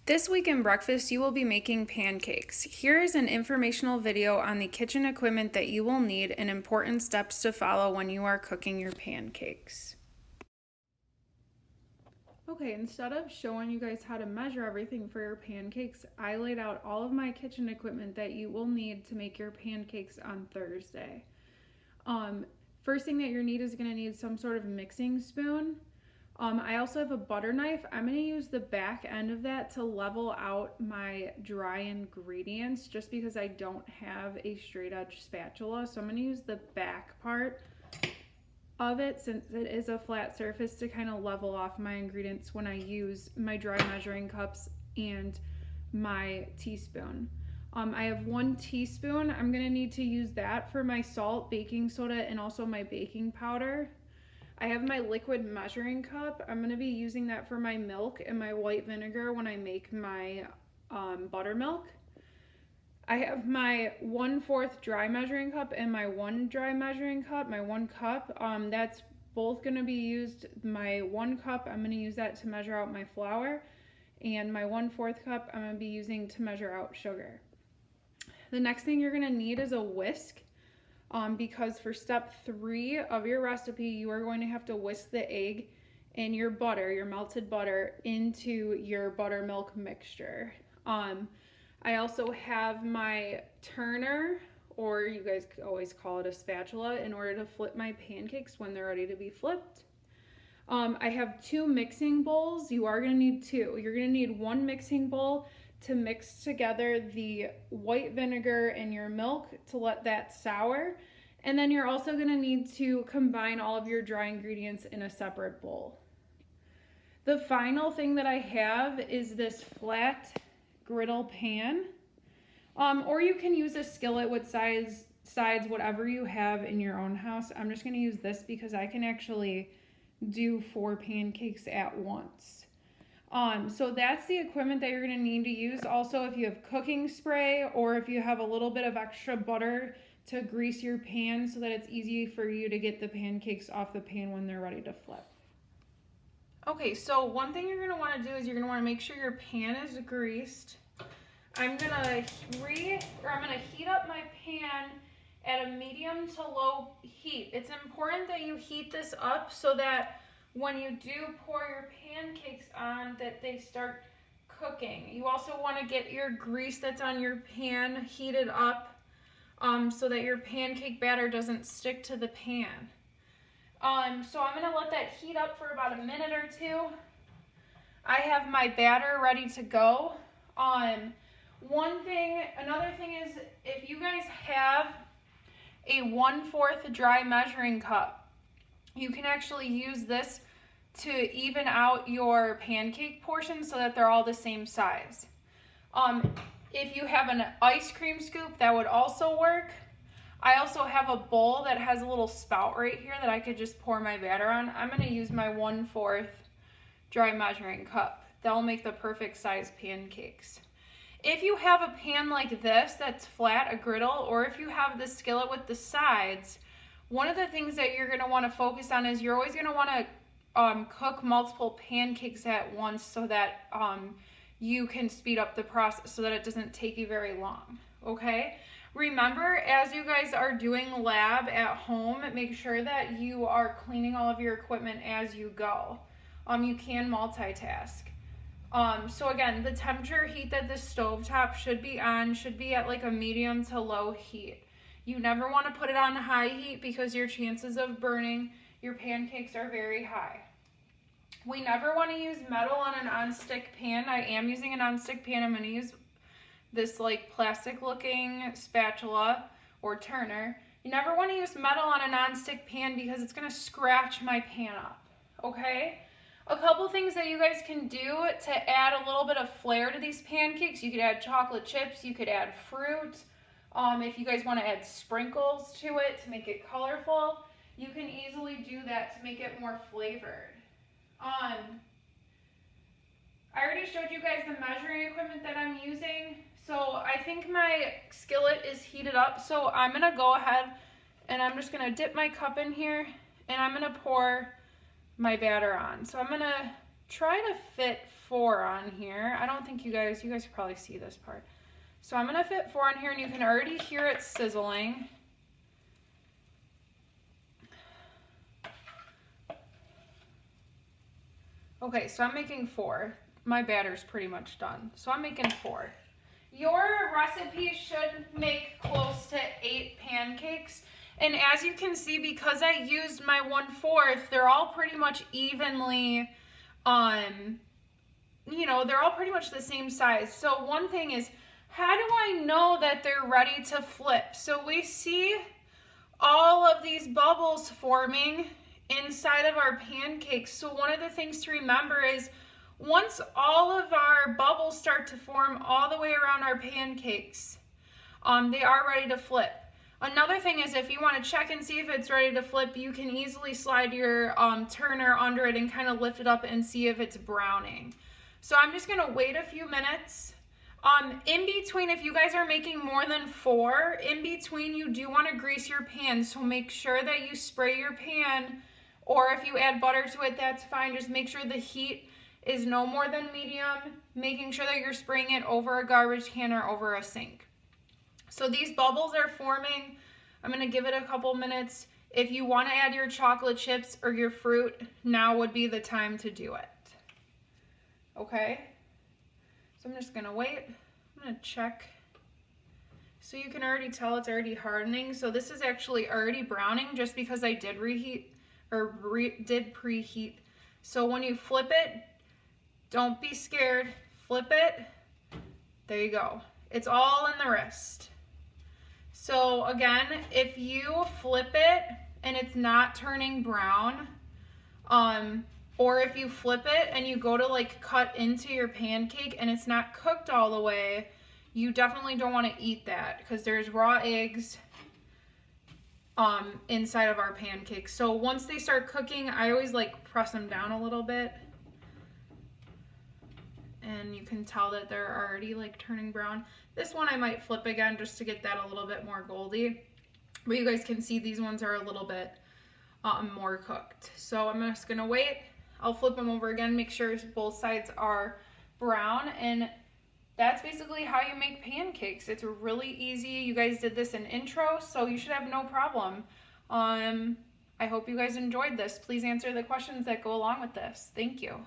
This week in breakfast, you will be making pancakes. Here is an informational video on the kitchen equipment that you will need and important steps to follow when you are cooking your pancakes. Okay, instead of showing you guys how to measure everything for your pancakes, I laid out all of my kitchen equipment that you will need to make your pancakes on Thursday. First thing that you're going to need some sort of mixing spoon. I also have a butter knife. I'm going to use the back end of that to level out my dry ingredients just because I don't have a straight edge spatula. So I'm going to use the back part of it since it is a flat surface to kind of level off my ingredients when I use my dry measuring cups and my teaspoon. I have 1 teaspoon. I'm going to need to use that for my salt, baking soda, and also my baking powder. I have my liquid measuring cup. I'm going to be using that for my milk and my white vinegar when I make my buttermilk. I have my 1/4 dry measuring cup and my 1 dry measuring cup, my 1 cup. That's both going to be used. My 1 cup, I'm going to use that to measure out my flour, and my 1/4 cup, I'm going to be using to measure out sugar. The next thing you're going to need is a whisk. Because for step 3 of your recipe, you are going to have to whisk the egg and your butter, your melted butter, into your buttermilk mixture. I also have my turner, or you guys always call it a spatula, in order to flip my pancakes when they're ready to be flipped. I have 2 mixing bowls. You are going to need 2. You're going to need 1 mixing bowl to mix together the white vinegar and your milk to let that sour. And then you're also going to need to combine all of your dry ingredients in a separate bowl. The final thing that I have is this flat griddle pan. Or you can use a skillet with sides, whatever you have in your own house. I'm just going to use this because I can actually do 4 pancakes at once. So that's the equipment that you're going to need to use. Also, if you have cooking spray or if you have a little bit of extra butter to grease your pan so that it's easy for you to get the pancakes off the pan when they're ready to flip. Okay, so one thing you're going to want to do is you're going to want to make sure your pan is greased. I'm going to heat up my pan at a medium to low heat. It's important that you heat this up so that when you do pour your pancakes on, that they start cooking. You also want to get your grease that's on your pan heated up so that your pancake batter doesn't stick to the pan. So I'm going to let that heat up for about a minute or 2. I have my batter ready to go. Another thing is, if you guys have a 1/4 dry measuring cup, you can actually use this to even out your pancake portions so that they're all the same size. If you have an ice cream scoop, that would also work. I also have a bowl that has a little spout right here that I could just pour my batter on. I'm going to use my 1/4 dry measuring cup. That will make the perfect size pancakes. If you have a pan like this that's flat, a griddle, or if you have the skillet with the sides, one of the things that you're going to want to focus on is you're always going to want to cook multiple pancakes at once so that you can speed up the process so that it doesn't take you very long, okay? Remember, as you guys are doing lab at home, make sure that you are cleaning all of your equipment as you go. You can multitask. So again, the temperature heat that the stovetop should be on should be at like a medium to low heat. You never want to put it on high heat because your chances of burning your pancakes are very high. We never want to use metal on an nonstick pan. I am using a nonstick pan. I'm going to use this like plastic looking spatula or turner. You never want to use metal on a nonstick pan because it's going to scratch my pan up, okay? A couple things that you guys can do to add a little bit of flair to these pancakes. You could add chocolate chips, you could add fruit. If you guys want to add sprinkles to it to make it colorful, you can easily do that to make it more flavored. I already showed you guys the measuring equipment that I'm using. So I think my skillet is heated up. So I'm going to go ahead and I'm just going to dip my cup in here and I'm going to pour my batter on. So I'm going to try to fit 4 on here. I don't think you guys can probably see this part. So I'm gonna fit 4 on here, and you can already hear it sizzling. Okay, so I'm making 4. My batter's pretty much done. So I'm making 4. Your recipe should make close to 8 pancakes. And as you can see, because I used my 1/4, they're all pretty much evenly, you know, they're all pretty much the same size. So one thing is, how do I know that they're ready to flip? So we see all of these bubbles forming inside of our pancakes. So one of the things to remember is once all of our bubbles start to form all the way around our pancakes, they are ready to flip. Another thing is, if you want to check and see if it's ready to flip, you can easily slide your turner under it and kind of lift it up and see if it's browning. So I'm just going to wait a few minutes. In between, if you guys are making more than 4, in between you do want to grease your pan. So make sure that you spray your pan, or if you add butter to it, that's fine. Just make sure the heat is no more than medium, making sure that you're spraying it over a garbage can or over a sink. So these bubbles are forming. I'm going to give it a couple minutes. If you want to add your chocolate chips or your fruit, now would be the time to do it. Okay? So I'm just going to wait. I'm going to check. So you can already tell it's already hardening. So this is actually already browning just because I did reheat or did preheat. So when you flip it, don't be scared. Flip it. There you go. It's all in the wrist. So again, if you flip it and it's not turning brown, or if you flip it and you go to like cut into your pancake and it's not cooked all the way, you definitely don't want to eat that because there's raw eggs inside of our pancakes. So once they start cooking, I always like press them down a little bit. And you can tell that they're already like turning brown. This one I might flip again just to get that a little bit more goldy. But you guys can see these ones are a little bit more cooked. So I'm just gonna wait. I'll flip them over again, make sure both sides are brown, and that's basically how you make pancakes. It's really easy. You guys did this in intro, so you should have no problem. I hope you guys enjoyed this. Please answer the questions that go along with this. Thank you.